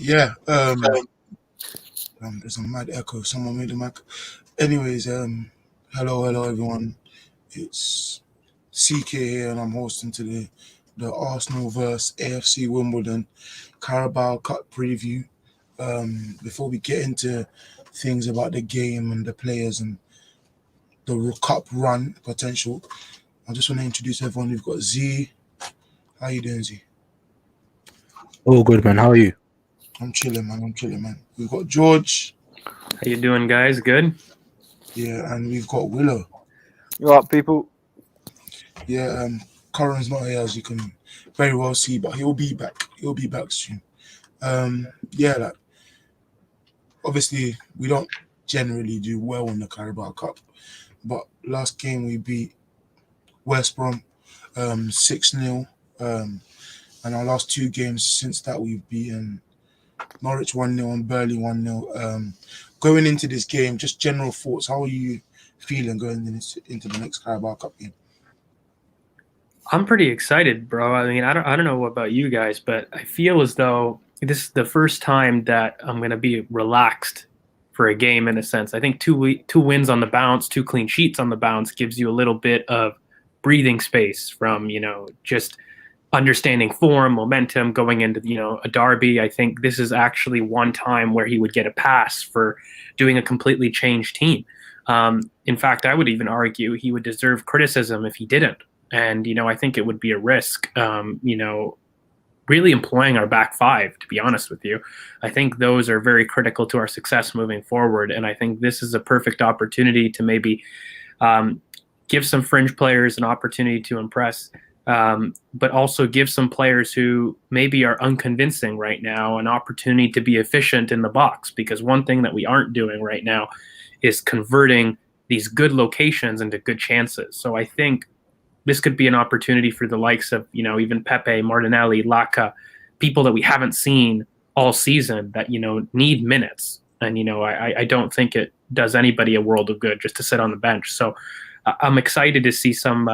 Yeah. There's a mad echo. Someone made a mic. Anyways, hello everyone. It's CK here, and I'm hosting today the Arsenal vs AFC Wimbledon Carabao Cup preview. Before we get into things about the game and the players and the cup run potential, I just want to introduce everyone. We've got Z. How you doing, Z? Oh, good, man. How are you? I'm chilling, man. We've got George. How you doing, guys? Good? Yeah, and we've got Willow. You up, people? Yeah, Corin's not here, as you can very well see, but he'll be back. He'll be back soon. Like obviously we don't generally do well in the Carabao Cup, but last game we beat West Brom 6-0. And our last two games since that we've beaten Norwich 1-0 and Burnley 1-0. Going into this game, just general thoughts. How are you feeling going into the next Carabao Cup game? I'm pretty excited, bro. I mean, I don't know about you guys, but I feel as though this is the first time that I'm going to be relaxed for a game in a sense. I think two wins on the bounce, 2 clean sheets on the bounce gives you a little bit of breathing space from, just understanding form, momentum going into, a derby. I think this is actually one time where he would get a pass for doing a completely changed team. In fact, I would even argue he would deserve criticism if he didn't. And, I think it would be a risk, really employing our back five, to be honest with you. I think those are very critical to our success moving forward. And I think this is a perfect opportunity to maybe give some fringe players an opportunity to impress, but also give some players who maybe are unconvincing right now an opportunity to be efficient in the box. Because one thing that we aren't doing right now is converting these good locations into good chances. So I think this could be an opportunity for the likes of, even Pepe, Martinelli, Laka, people that we haven't seen all season that, need minutes. And, I don't think it does anybody a world of good just to sit on the bench. So I'm excited to see some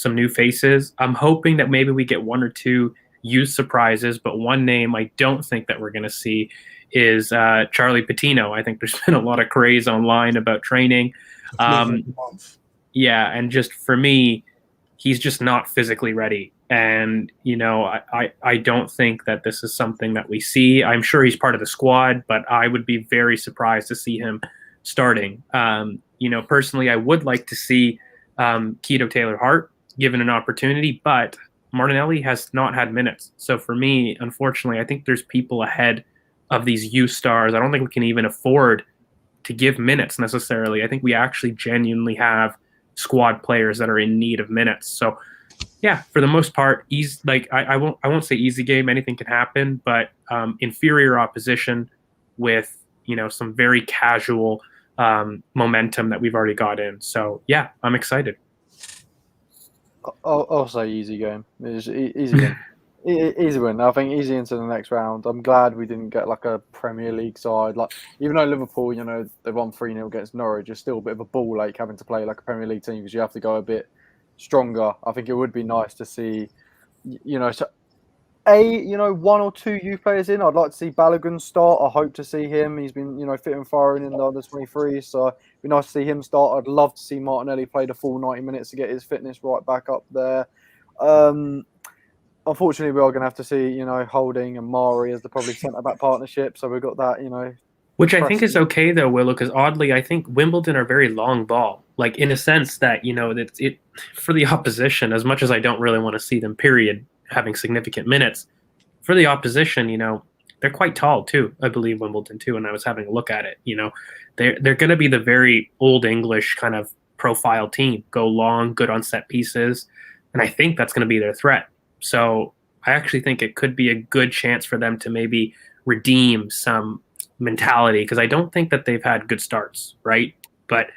new faces. I'm hoping that maybe we get 1 or 2 youth surprises, but one name I don't think that we're going to see is Charlie Pitino. I think there's been a lot of craze online about training. Yeah, and just for me, he's just not physically ready. And, I don't think that this is something that we see. I'm sure he's part of the squad, but I would be very surprised to see him starting. Personally, I would like to see Keto Taylor-Hart given an opportunity, but Martinelli has not had minutes. So for me, unfortunately, I think there's people ahead of these youth stars. I don't think we can even afford to give minutes necessarily. I think we actually genuinely have squad players that are in need of minutes. So yeah, for the most part, I won't say easy game, anything can happen, but inferior opposition with, some very casual momentum that we've already got in. So yeah, I'm excited. I'll say easy game. It's easy win. Easy win. I think easy into the next round. I'm glad we didn't get like a Premier League side. Like, even though Liverpool, they won 3-0 against Norwich, it's still a bit of a ball ache having to play like a Premier League team because you have to go a bit stronger. I think it would be nice to see, 1 or 2 youth players in. I'd like to see Balogun start. I hope to see him. He's been, fit and firing in the under 23, so it'd be nice to see him start. I'd love to see Martinelli play the full 90 minutes to get his fitness right back up there. Unfortunately, we are going to have to see, Holding and Mari as the probably centre-back partnership. So we've got that, Which I think is okay, though, Willow, because oddly, I think Wimbledon are very long ball. Like, in a sense that, it for the opposition, as much as I don't really want to see them, period, having significant minutes, for the opposition, they're quite tall, too. I believe Wimbledon, too, and I was having a look at it. They're going to be the very old English kind of profile team, go long, good on set pieces, and I think that's going to be their threat. So I actually think it could be a good chance for them to maybe redeem some mentality, because I don't think that they've had good starts, right? But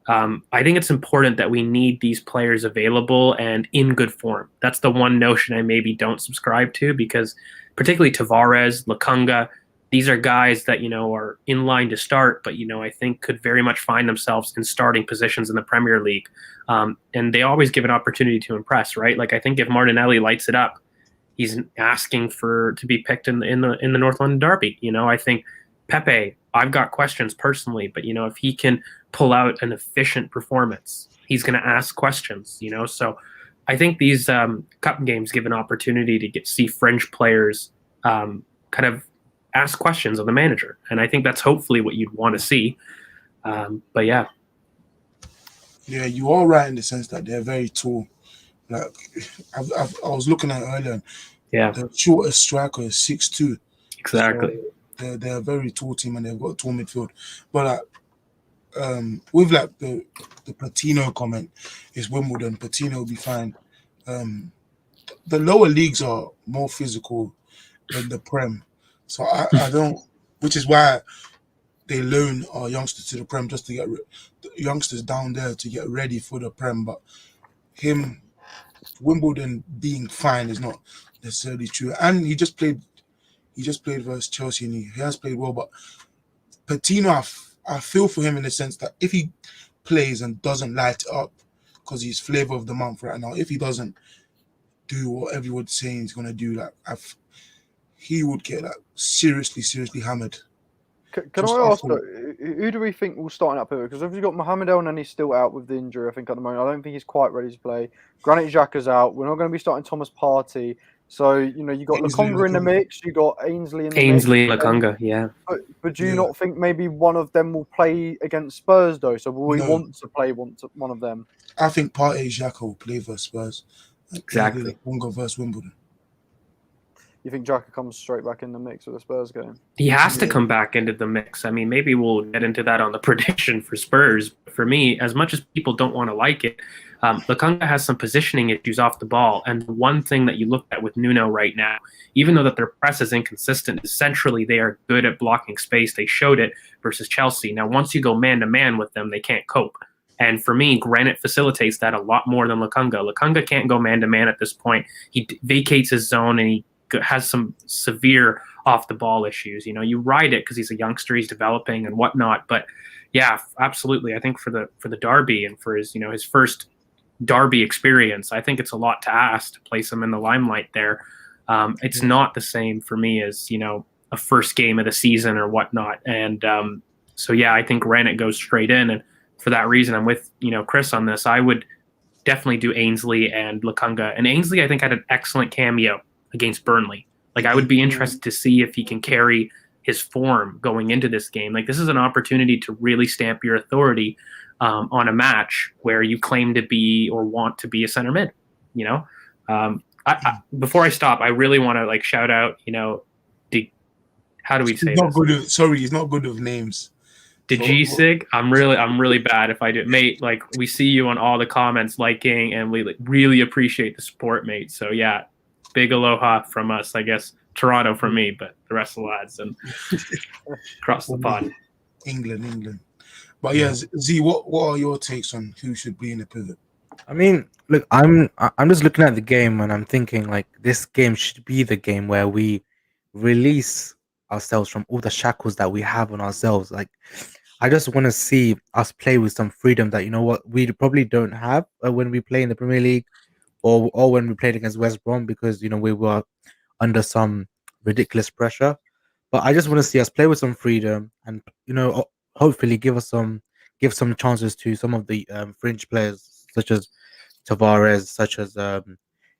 I think it's important that we need these players available and in good form. That's the one notion I maybe don't subscribe to, because particularly Tavares, Lokonga, these are guys that, are in line to start, but, I think could very much find themselves in starting positions in the Premier League. And they always give an opportunity to impress, right? Like, I think if Martinelli lights it up, he's asking to be picked in the North London Derby. I think Pepe, I've got questions personally, but if he can pull out an efficient performance, he's going to ask questions. So I think these cup games give an opportunity to see French players kind of ask questions of the manager, and I think that's hopefully what you'd want to see. But yeah, you are right in the sense that they're very tall. Like I was looking at it earlier. Yeah, the shortest striker is 6'2". Exactly. So they're a very tall team and they've got a tall midfield. But with like the Pitino comment, is Wimbledon. Pitino will be fine. The lower leagues are more physical than the Prem, so I don't. Which is why they loan our youngsters to the Prem, just to get the youngsters down there to get ready for the Prem. But Wimbledon being fine is not necessarily true. And he just played versus Chelsea and he has played well. But Pitino, I feel for him in the sense that if he plays and doesn't light it up, because he's flavour of the month right now, if he doesn't do what everyone's saying he's going to do, he would get seriously hammered. Can I ask, who do we think will start up here? Because if you've got Mohamed El Neni still out with the injury, I think at the moment, I don't think he's quite ready to play. Granit Xhaka's out. We're not going to be starting Thomas Partey. So, you've got Lokonga in the mix. You've got Ainsley in the mix. Ainsley, Lokonga, yeah. But do you not think maybe one of them will play against Spurs, though? So will we want to play one of them? I think Partey Xhaka will play versus Spurs. Exactly. Lokonga versus Wimbledon. You think Xhaka comes straight back in the mix with the Spurs game? He has to come back into the mix. I mean, maybe we'll get into that on the prediction for Spurs. For me, as much as people don't want to like it, Lokonga has some positioning issues off the ball. And the one thing that you look at with Nuno right now, even though that their press is inconsistent, essentially they are good at blocking space. They showed it versus Chelsea. Now, once you go man-to-man with them, they can't cope. And for me, Granit facilitates that a lot more than Lokonga. Lokonga can't go man-to-man at this point. He vacates his zone and he has some severe off the ball issues. You ride it because he's a youngster, he's developing and whatnot. But yeah, absolutely. I think for the Derby and for his his first Derby experience, I think it's a lot to ask to place him in the limelight there. It's not the same for me as a first game of the season or whatnot. And so yeah, I think Granit goes straight in, and for that reason, I'm with Chris on this. I would definitely do Ainsley and Lokonga. And Ainsley, I think, had an excellent cameo against Burnley. I would be interested to see if he can carry his form going into this game. This is an opportunity to really stamp your authority on a match where you claim to be or want to be a center mid. Before I stop, I really want to shout out. How do we say this? He's not good with names. Sig, I'm really bad if I do, mate. We see you on all the comments, liking, and we really appreciate the support, mate. So yeah. Big aloha from us, I guess. Toronto from me, but the rest of the lads and across the pond. England. But yeah, Z, what are your takes on who should be in the pivot? I mean, look, I'm just looking at the game and I'm thinking this game should be the game where we release ourselves from all the shackles that we have on ourselves. I just want to see us play with some freedom that we probably don't have when we play in the Premier League. Or when we played against West Brom, because we were under some ridiculous pressure. But I just want to see us play with some freedom and hopefully give some chances to some of the fringe players such as Tavares, such as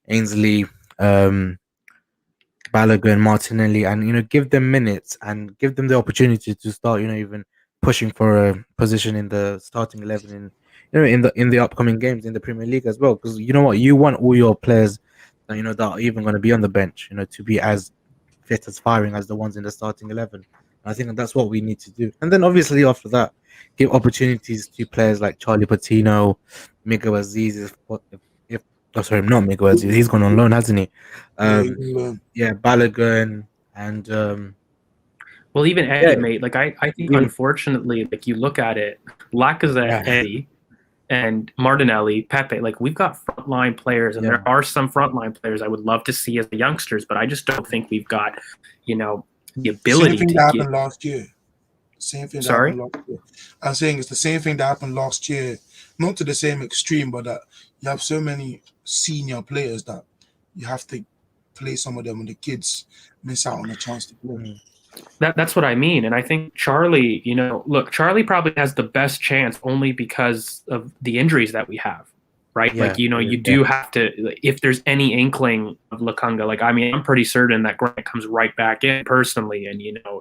Ainsley, Balogun, Martinelli, and give them minutes and give them the opportunity to start even pushing for a position in the starting 11 in the upcoming games in the Premier League as well, because you want all your players that are even going to be on the bench to be as fit as firing as the ones in the starting 11. And I think that's what we need to do. And then obviously after that, give opportunities to players like Charlie Pitino, Miguel Aziz. Not Miguel Aziz, he's gone on loan, hasn't he? Balogun and well, even Eddie, mate. I think unfortunately, you look at it, Lacazette, Eddie, and Martinelli, Pepe, we've got frontline players, and there are some frontline players I would love to see as the youngsters, but I just don't think we've got, the ability. Same thing that happened last year. Sorry? I'm saying it's the same thing that happened last year, not to the same extreme, but that you have so many senior players that you have to play some of them, and the kids miss out on a chance to play. That's what I mean. And I think Charlie, look, Charlie probably has the best chance only because of the injuries that we have, right? Yeah, like, you do have to, if there's any inkling of Lukunga, like, I mean, I'm pretty certain that Grant comes right back in personally. And,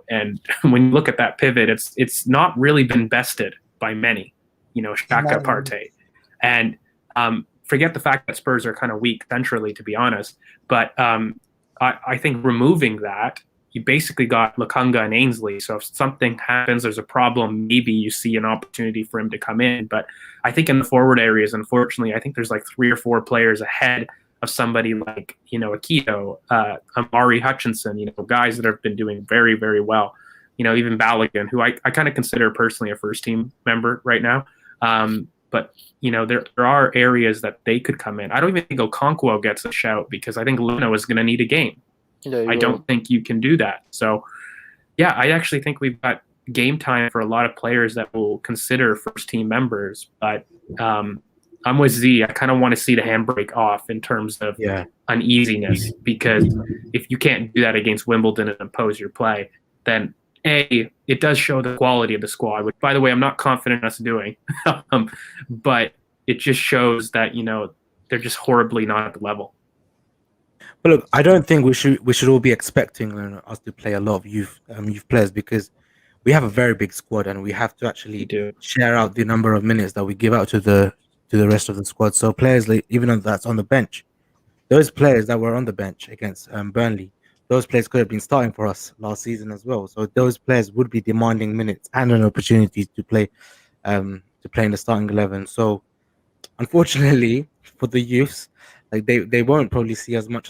and when you look at that pivot, it's not really been bested by many, Xhaka, Partey. And forget the fact that Spurs are kind of weak centrally, to be honest. But I think removing that, you basically got Lukunga and Ainsley. So if something happens, there's a problem, maybe you see an opportunity for him to come in. But I think in the forward areas, unfortunately, I think there's like 3 or 4 players ahead of somebody like, Akito, Amari Hutchinson, guys that have been doing very, very well. Even Balogun, who I kind of consider personally a first team member right now. But, there are areas that they could come in. I don't even think Okonkwo gets a shout because I think Leno is going to need a game. Yeah, I don't think you can do that. So, yeah, I actually think we've got game time for a lot of players that will consider first-team members. But I'm with Z. I kind of want to see the handbrake off in terms of uneasiness, because if you can't do that against Wimbledon and impose your play, then A, it does show the quality of the squad, which, by the way, I'm not confident in us doing. But it just shows that, they're just horribly not at the level. But look, I don't think we should all be expecting us to play a lot of youth players, because we have a very big squad and we have to actually share out the number of minutes that we give out to the rest of the squad. So players like, even though that's on the bench, those players that were on the bench against Burnley, those players could have been starting for us last season as well. So those players would be demanding minutes and an opportunity to play in the starting 11. So unfortunately for the youths, like they won't probably see as much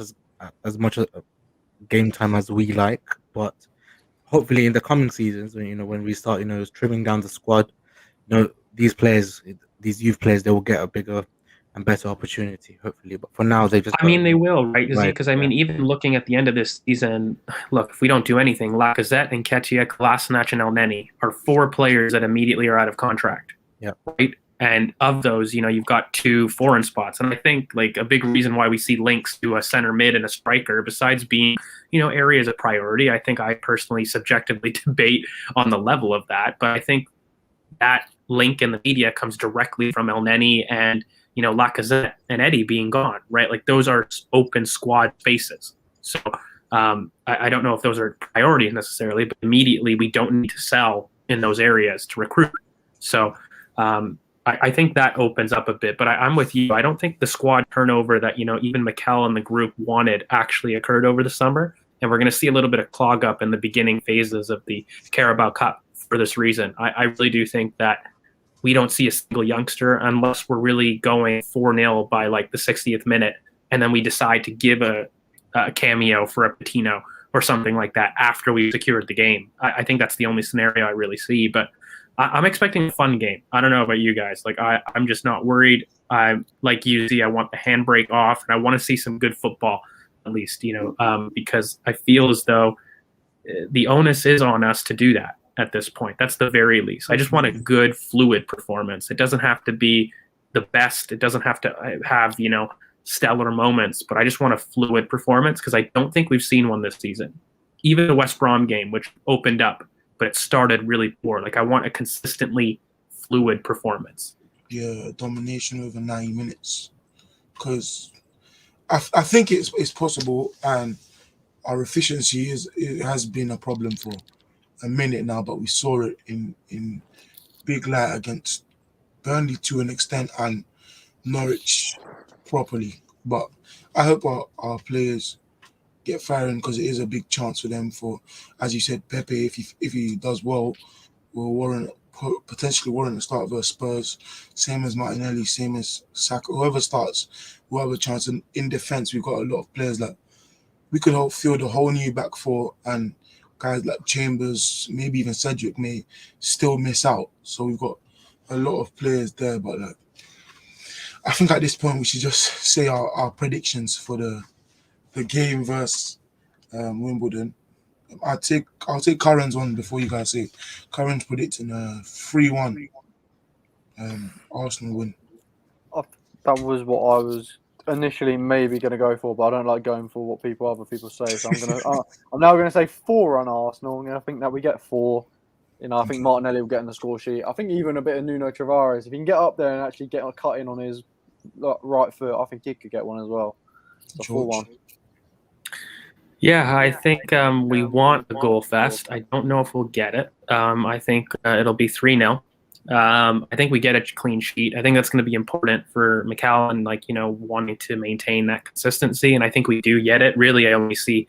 game time as we like, but hopefully in the coming seasons, when we start, trimming down the squad, these youth players, they will get a bigger and better opportunity, hopefully. But for now, they will, right? Because even looking at the end of this season, look, if we don't do anything, Lacazette and Nketiah, Kolasinac, and Elneny are 4 players that immediately are out of contract. Yeah. Right. And of those, you've got 2 foreign spots. And I think like a big reason why we see links to a center mid and a striker, besides being, areas of priority, I think I personally subjectively debate on the level of that. But I think that link in the media comes directly from Elneny and, Lacazette and Eddie being gone, right? Like those are open squad spaces. So I don't know if those are priorities necessarily, but immediately we don't need to sell in those areas to recruit. So I think that opens up a bit, but I'm with you. I don't think the squad turnover that, even Mikel and the group wanted actually occurred over the summer. And we're going to see a little bit of clog up in the beginning phases of the Carabao Cup for this reason. I really do think that we don't see a single youngster unless we're really going 4-0 by like the 60th minute. And then we decide to give a cameo for a Pitino or something like that after we've secured the game. I think that's the only scenario I really see, but I'm expecting a fun game. I don't know about you guys. Like I'm just not worried. I'm like you see, I want the handbrake off and I want to see some good football at least, because I feel as though the onus is on us to do that at this point. That's the very least. I just want a good fluid performance. It doesn't have to be the best. It doesn't have to have, stellar moments, but I just want a fluid performance because I don't think we've seen one this season. Even the West Brom game, which opened up, but it started really poor. Like I want a consistently fluid performance. Yeah, domination over 90 minutes. Because I think it's possible, and our efficiency has been a problem for a minute now, but we saw it in big light against Burnley to an extent and Norwich properly. But I hope our players get firing because it is a big chance for them for, as you said, Pepe, if he does well, will potentially warrant the start versus Spurs. Same as Martinelli, same as Saka. Whoever starts will have a chance. And in defence, we've got a lot of players that we could field a whole new back four, and guys like Chambers, maybe even Cedric may still miss out. So we've got a lot of players there, but I think at this point we should just say our predictions for the game versus Wimbledon. I'll take Karen's one before you guys say. Karen's predicting a 3-1 Arsenal win. That was what I was initially maybe going to go for, but I don't like going for what other people say. So I'm now going to say 4 on Arsenal. I'm going to think that we get 4. You know, I think Martinelli will get in the score sheet. I think even a bit of Nuno Tavares, if he can get up there and actually get a cut in on his right foot, I think he could get one as well. So 4-1. Yeah, I think we want a goal fest. I don't know if we'll get it. I think it'll be 3-0. I think we get a clean sheet. I think that's going to be important for McAllen, wanting to maintain that consistency. And I think we do get it. Really, I only see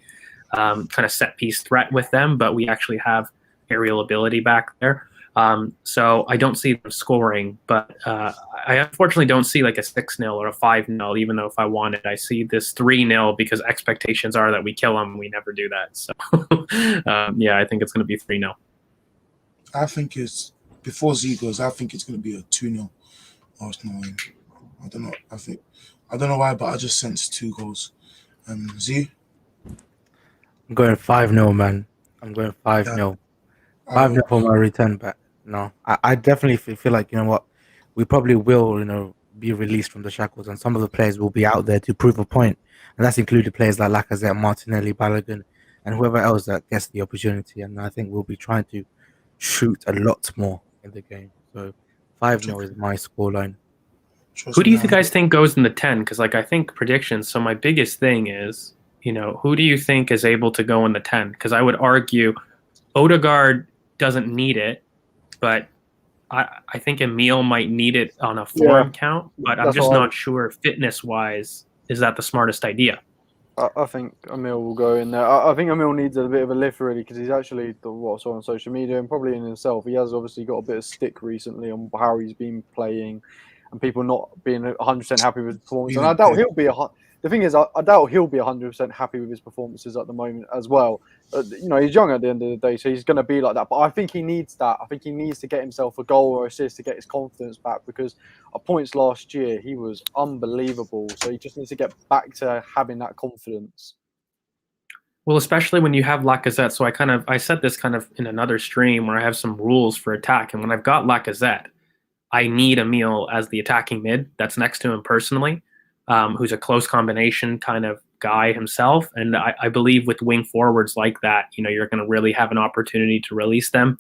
kind of set piece threat with them, but we actually have aerial ability back there. So I don't see them scoring, but I unfortunately don't see like a 6-0 or a 5-0, even though if I wanted, I see this 3-0 because expectations are that we kill them. We never do that. So yeah, I think it's going to be 3-0. I think it's, before Z goes, I think it's going to be a 2-0 Arsenal win. I don't know. I don't know why, but I just sense 2 goals. Z? I'm going 5-0, man. I'm going 5-0. 5-0 for my return back. No, I definitely feel like, you know what, we probably will, be released from the shackles, and some of the players will be out there to prove a point, and that's included players like Lacazette, Martinelli, Balogun, and whoever else that gets the opportunity. And I think we'll be trying to shoot a lot more in the game. So 5-0 is my scoreline. Who do you guys think goes in the 10? Because I think predictions. So my biggest thing is, who do you think is able to go in the 10? Because I would argue Odegaard doesn't need it, but I think Emil might need it on a form count, but I'm just not sure fitness-wise, is that the smartest idea? I think Emil will go in there. I think Emil needs a bit of a lift, really, because he's actually, what I saw on social media and probably in himself, he has obviously got a bit of stick recently on how he's been playing and people not being 100% happy with his performance. And I doubt he'll be the thing is, I doubt he'll be 100% happy with his performances at the moment as well. He's young at the end of the day, so he's going to be like that. But I think he needs that. I think he needs to get himself a goal or assist to get his confidence back, because at points last year, he was unbelievable. So he just needs to get back to having that confidence. Well, especially when you have Lacazette. So I said this kind of in another stream where I have some rules for attack. And when I've got Lacazette, I need Emil as the attacking mid that's next to him personally. Who's a close combination kind of guy himself. And I believe with wing forwards like that, you're going to really have an opportunity to release them.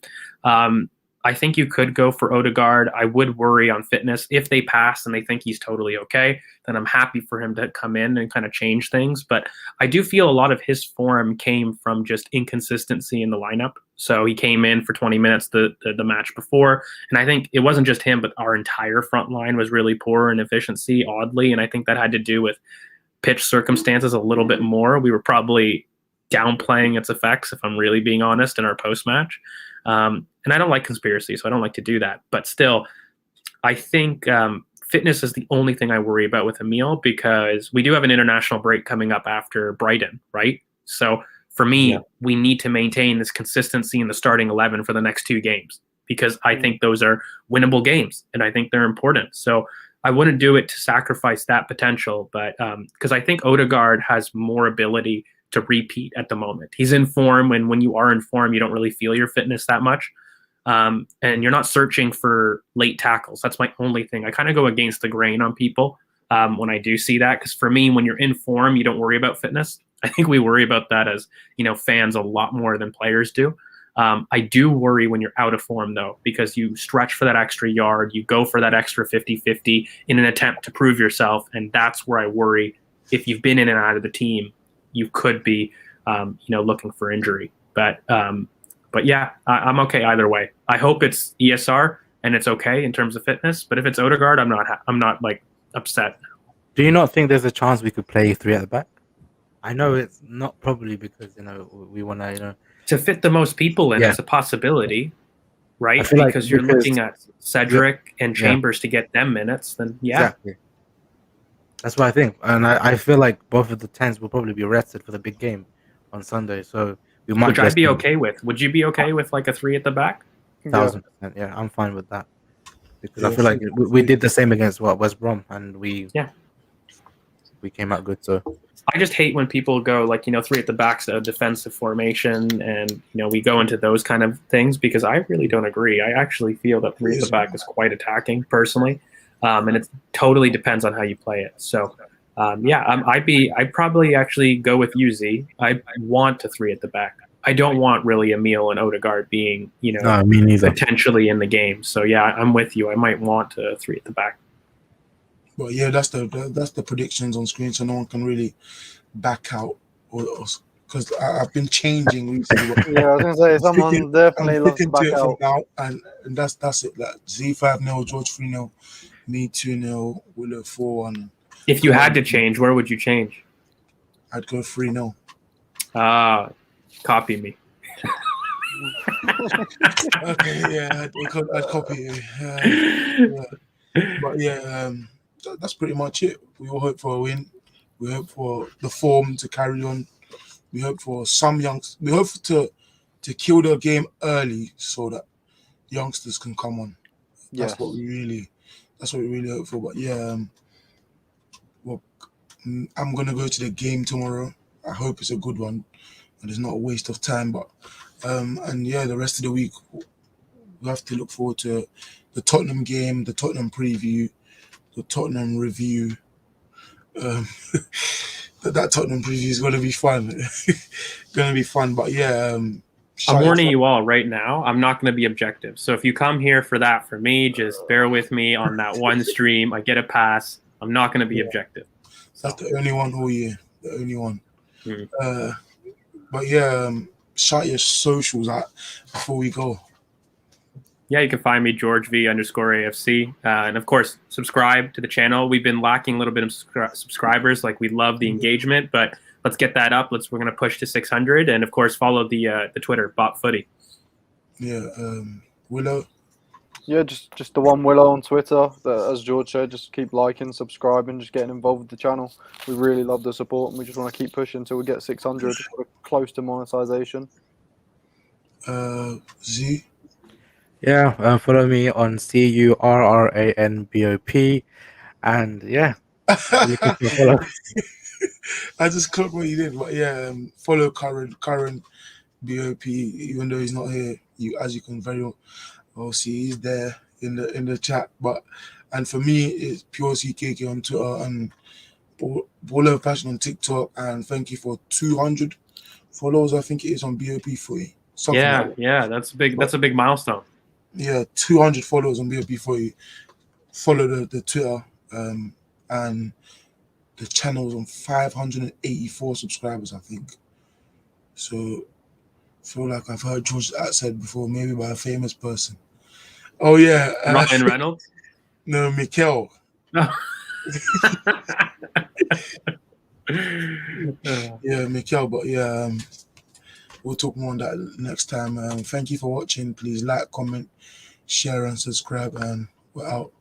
I think you could go for Odegaard. I would worry on fitness. If they pass and they think he's totally okay, then I'm happy for him to come in and kind of change things. But I do feel a lot of his form came from just inconsistency in the lineup. So he came in for 20 minutes the match before. And I think it wasn't just him, but our entire front line was really poor in efficiency, oddly. And I think that had to do with pitch circumstances a little bit more. We were probably downplaying its effects, if I'm really being honest, in our post-match. And I don't like conspiracy, so I don't like to do that. But still, I think fitness is the only thing I worry about with Emil, because we do have an international break coming up after Brighton, right? So for me, we need to maintain this consistency in the starting 11 for the next 2 games, because I think those are winnable games, and I think they're important. So I wouldn't do it to sacrifice that potential, but because I think Odegaard has more ability to repeat at the moment. He's in form, and when you are in form, you don't really feel your fitness that much. And you're not searching for late tackles. That's my only thing. I kind of go against the grain on people when I do see that, because for me, when you're in form, you don't worry about fitness. I think we worry about that as fans a lot more than players do. I do worry when you're out of form, though, because you stretch for that extra yard, you go for that extra 50-50 in an attempt to prove yourself, and that's where I worry. If you've been in and out of the team, you could be, looking for injury. But yeah, I'm okay either way. I hope it's ESR and it's okay in terms of fitness. But if it's Odegaard, I'm not upset. Do you not think there's a chance we could play 3 at the back? I know it's not probably because we want to fit the most people in. It's a possibility, right? Because you're looking at Cedric and Chambers to get them minutes. Then exactly. That's what I think, and I feel like both of the 10s will probably be rested for the big game on Sunday. So we might. Which I'd be okay with. Would you be okay with like a 3 at the back? 1,000%. Yeah, I'm fine with that, because I feel like we did the same against West Brom, and we came out good. So I just hate when people go 3 at the back's a defensive formation, and we go into those kind of things, because I really don't agree. I actually feel that 3 at the back is quite attacking personally. And it totally depends on how you play it. So I'd probably actually go with UZ. I want a 3 at the back. I don't want really Emil and Odegaard being, No, me neither. potentially in the game. So yeah, I'm with you. I might want a 3 at the back. But yeah, that's the predictions on screen, so no one can really back out, or because I've been changing recently. Yeah, I was gonna say someone definitely I'm loves to sticking back to it from out. now, and that's it. Like Z 5-0, George 3-0, me 2-0, Willow 4-1. If you had to change, where would you change? I'd go 3-0. Copy me. Okay, yeah, I'd copy you. Yeah. But yeah, that's pretty much it. We all hope for a win. We hope for the form to carry on. We hope for we hope to kill the game early so that youngsters can come on. That's Yes. what we really hope for. But yeah, I'm gonna go to the game tomorrow. I hope it's a good one and it's not a waste of time. But and yeah, the rest of the week we have to look forward to the Tottenham game, the Tottenham preview, the Tottenham review. That Tottenham preview is going to be fun. But yeah, I'm warning you all right now. I'm not going to be objective. So if you come here for that, for me, just bear with me on that one stream. I get a pass. I'm not going to be objective. So. That's the only one all year. The only one. Mm-hmm. But yeah, shout your socials out before we go. Yeah, you can find me George V_AFC, and of course subscribe to the channel. We've been lacking a little bit of subscribers. Like, we love the engagement, but let's get that up. We're going to push to 600, and of course follow the Twitter @BotFooty. Yeah, Willow. Yeah, just the one Willow on Twitter. As George said, just keep liking, subscribing, just getting involved with the channel. We really love the support, and we just want to keep pushing until we get 600. We're close to monetization. Z. Yeah, follow me on CURRANBOP, and yeah, follow. I just clocked what you did, but yeah, follow Karen BOP. Even though he's not here, as you can very well see, he's there in the chat. And for me, it's pure CKK on Twitter and Ball of Passion on TikTok. And thank you for 200 followers. I think it is on BOP for you. Yeah, that's big. That's a big milestone. Yeah, 200 followers on BOP for you. Follow the Twitter, and the channel's on 584 subscribers, I think. So I feel like I've heard George that said before, maybe by a famous person. Oh yeah, Ryan Reynolds. No, Mikel. No. Yeah, Mikel. But yeah, we'll talk more on that next time. Thank you for watching. Please like, comment, share, and subscribe. And we're out.